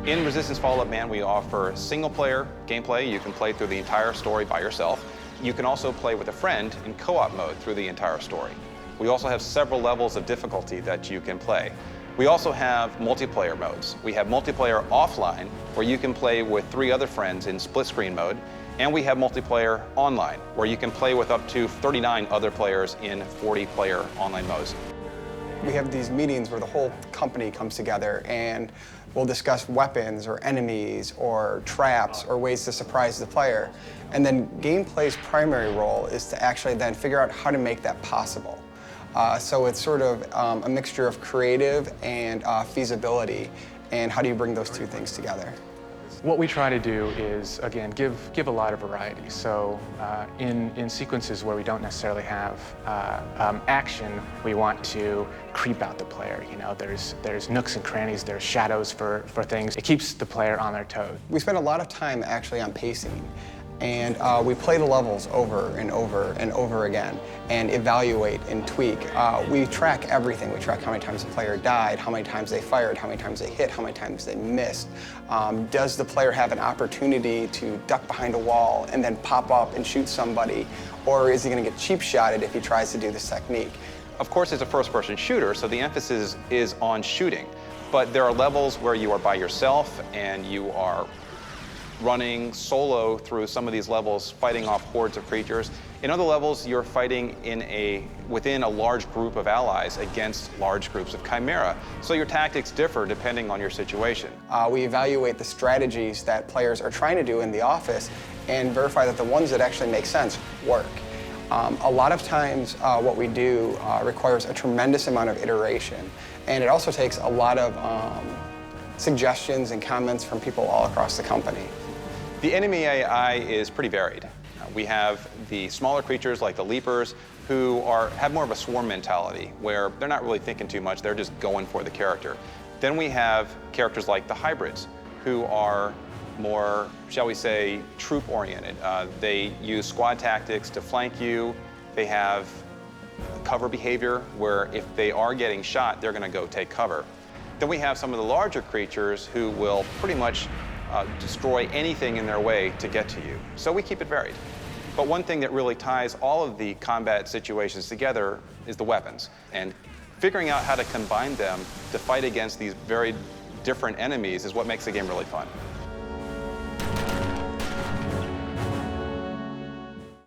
In Resistance Fall Up Man, we offer single-player gameplay. You can play through the entire story by yourself. You can also play with a friend in co-op mode through the entire story. We also have several levels of difficulty that you can play. We also have multiplayer modes. We have multiplayer offline, where you can play with 3 other friends in split-screen mode, and we have multiplayer online, where you can play with up to 39 other players in 40-player online modes. We have these meetings where the whole company comes together and we'll discuss weapons or enemies or traps or ways to surprise the player. And then gameplay's primary role is to actually then figure out how to make that possible. So it's sort of a mixture of creative and feasibility, and how do you bring those two things together? What we try to do is, again, give a lot of variety. So in sequences where we don't necessarily have action, we want to creep out the player. You know, there's nooks and crannies, there's shadows for things. It keeps the player on their toes. We spend a lot of time actually on pacing. And we play the levels over and over and over again and evaluate and tweak. We track everything. We track how many times the player died, how many times they fired, how many times they hit, how many times they missed. Does the player have an opportunity to duck behind a wall and then pop up and shoot somebody? Or is he going to get cheap-shotted if he tries to do this technique? Of course, it's a first-person shooter, so the emphasis is on shooting. But there are levels where you are by yourself and you are running solo through some of these levels, fighting off hordes of creatures. In other levels, you're fighting within a large group of allies against large groups of chimera. So your tactics differ depending on your situation. We evaluate the strategies that players are trying to do in the office and verify that the ones that actually make sense work. A lot of times what we do requires a tremendous amount of iteration, and it also takes a lot of suggestions and comments from people all across the company. The enemy AI is pretty varied. We have the smaller creatures like the leapers who have more of a swarm mentality where they're not really thinking too much, they're just going for the character. Then we have characters like the hybrids who are more, shall we say, troop-oriented. They use squad tactics to flank you. They have cover behavior where if they are getting shot, they're going to go take cover. Then we have some of the larger creatures who will pretty much destroy anything in their way to get to you. So we keep it varied. But one thing that really ties all of the combat situations together is the weapons. And figuring out how to combine them to fight against these very different enemies is what makes the game really fun.